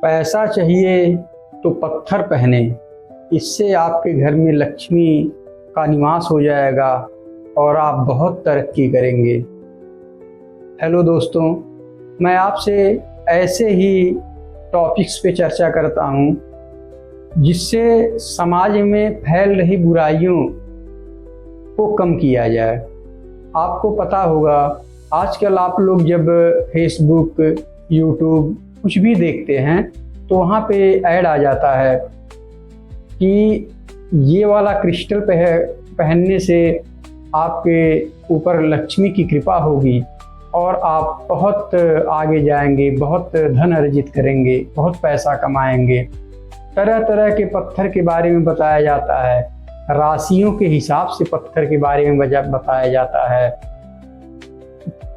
पैसा चाहिए तो पत्थर पहने, इससे आपके घर में लक्ष्मी का निवास हो जाएगा और आप बहुत तरक्की करेंगे। हेलो दोस्तों, मैं आपसे ऐसे ही टॉपिक्स पे चर्चा करता हूँ जिससे समाज में फैल रही बुराइयों को कम किया जाए। आपको पता होगा आजकल आप लोग जब फेसबुक, यूट्यूब कुछ भी देखते हैं तो वहाँ पे ऐड आ जाता है कि ये वाला क्रिस्टल पहनने से आपके ऊपर लक्ष्मी की कृपा होगी और आप बहुत आगे जाएंगे, बहुत धन अर्जित करेंगे, बहुत पैसा कमाएंगे। तरह तरह के पत्थर के बारे में बताया जाता है, राशियों के हिसाब से पत्थर के बारे में बताया जाता है,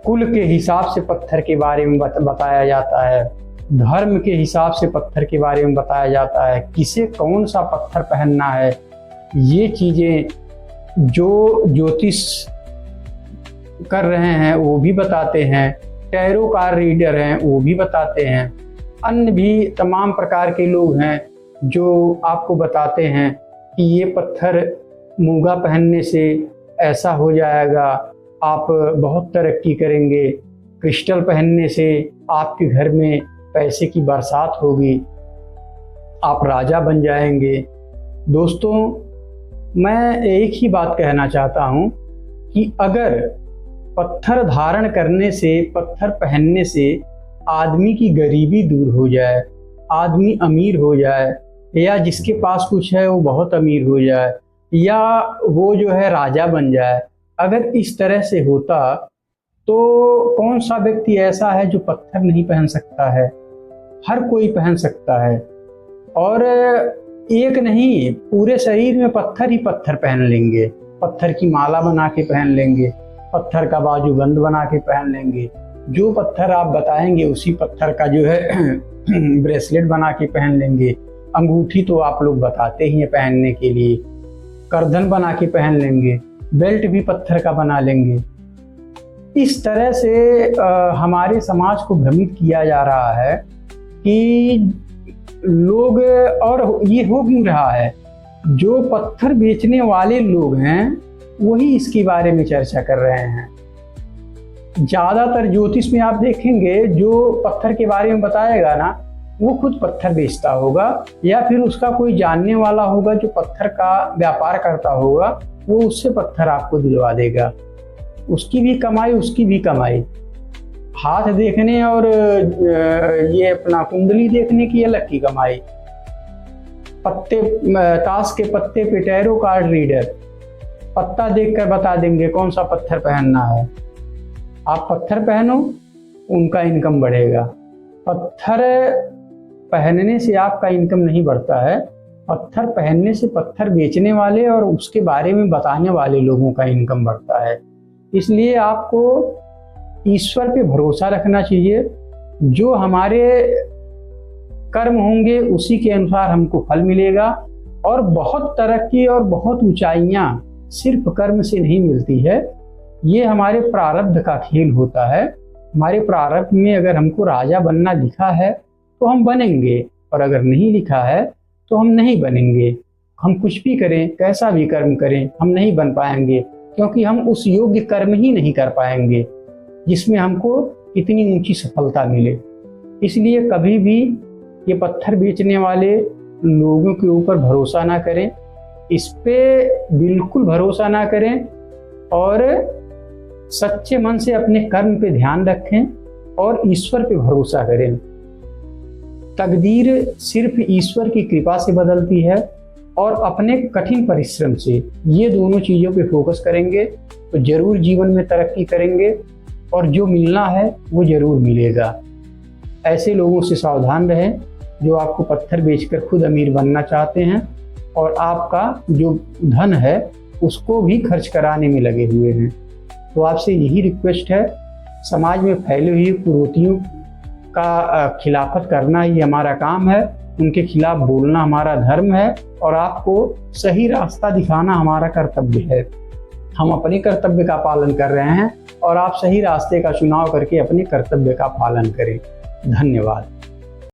कुल के हिसाब से पत्थर के बारे में बताया जाता है, धर्म के हिसाब से पत्थर के बारे में बताया जाता है, किसे कौन सा पत्थर पहनना है। ये चीज़ें जो ज्योतिष कर रहे हैं वो भी बताते हैं, टैरो कार्ड रीडर हैं वो भी बताते हैं, अन्य भी तमाम प्रकार के लोग हैं जो आपको बताते हैं कि ये पत्थर मूंगा पहनने से ऐसा हो जाएगा, आप बहुत तरक्की करेंगे, क्रिस्टल पहनने से आपके घर में पैसे की बरसात होगी, आप राजा बन जाएंगे। दोस्तों, मैं एक ही बात कहना चाहता हूँ कि अगर पत्थर धारण करने से, पत्थर पहनने से आदमी की गरीबी दूर हो जाए, आदमी अमीर हो जाए, या जिसके पास कुछ है वो बहुत अमीर हो जाए, या वो जो है राजा बन जाए, अगर इस तरह से होता तो कौन सा व्यक्ति ऐसा है जो पत्थर नहीं पहन सकता है? हर कोई पहन सकता है। और एक नहीं, पूरे शरीर में पत्थर ही पत्थर पहन लेंगे, पत्थर की माला बना के पहन लेंगे, पत्थर का बाजूबंद बना के पहन लेंगे, जो पत्थर आप बताएंगे उसी पत्थर का जो है ब्रेसलेट बना के पहन लेंगे, अंगूठी तो आप लोग बताते ही हैं पहनने के लिए, करधन बना के पहन लेंगे, बेल्ट भी पत्थर का बना लेंगे। इस तरह से हमारे समाज को भ्रमित किया जा रहा है कि लोग, और ये हो क्यों रहा है, जो पत्थर बेचने वाले लोग हैं वही इसके बारे में चर्चा कर रहे हैं। ज़्यादातर ज्योतिष में आप देखेंगे जो पत्थर के बारे में बताएगा ना, वो खुद पत्थर बेचता होगा या फिर उसका कोई जानने वाला होगा जो पत्थर का व्यापार करता होगा, वो उससे पत्थर आपको दिलवा देगा। उसकी भी कमाई, उसकी भी कमाई। हाथ देखने और ये अपना कुंडली देखने की अलग की कमाई। पत्ते, ताश के पत्ते पे टैरो कार्ड रीडर पत्ता देखकर बता देंगे कौन सा पत्थर पहनना है। आप पत्थर पहनो, उनका इनकम बढ़ेगा। पत्थर पहनने से आपका इनकम नहीं बढ़ता है, पत्थर पहनने से पत्थर बेचने वाले और उसके बारे में बताने वाले लोगों का इनकम बढ़ता है। इसलिए आपको ईश्वर पे भरोसा रखना चाहिए। जो हमारे कर्म होंगे उसी के अनुसार हमको फल मिलेगा। और बहुत तरक्की और बहुत ऊंचाइयां सिर्फ कर्म से नहीं मिलती है, ये हमारे प्रारब्ध का खेल होता है। हमारे प्रारब्ध में अगर हमको राजा बनना लिखा है तो हम बनेंगे, और अगर नहीं लिखा है तो हम नहीं बनेंगे। हम कुछ भी करें, कैसा भी कर्म करें, हम नहीं बन पाएंगे, क्योंकि हम उस योग्य कर्म ही नहीं कर पाएंगे जिसमें हमको इतनी ऊंची सफलता मिले। इसलिए कभी भी ये पत्थर बेचने वाले लोगों के ऊपर भरोसा ना करें, इस पे बिल्कुल भरोसा ना करें, और सच्चे मन से अपने कर्म पे ध्यान रखें और ईश्वर पे भरोसा करें। तकदीर सिर्फ ईश्वर की कृपा से बदलती है, और अपने कठिन परिश्रम से ये दोनों चीज़ों पे फोकस करेंगे तो जरूर जीवन में तरक्की करेंगे, और जो मिलना है वो जरूर मिलेगा। ऐसे लोगों से सावधान रहें जो आपको पत्थर बेचकर खुद अमीर बनना चाहते हैं और आपका जो धन है उसको भी खर्च कराने में लगे हुए हैं। तो आपसे यही रिक्वेस्ट है, समाज में फैली हुई कुरीतियों का खिलाफत करना ही हमारा काम है, उनके खिलाफ बोलना हमारा धर्म है, और आपको सही रास्ता दिखाना हमारा कर्तव्य है। हम अपने कर्तव्य का पालन कर रहे हैं और आप सही रास्ते का चुनाव करके अपने कर्तव्य का पालन करें। धन्यवाद।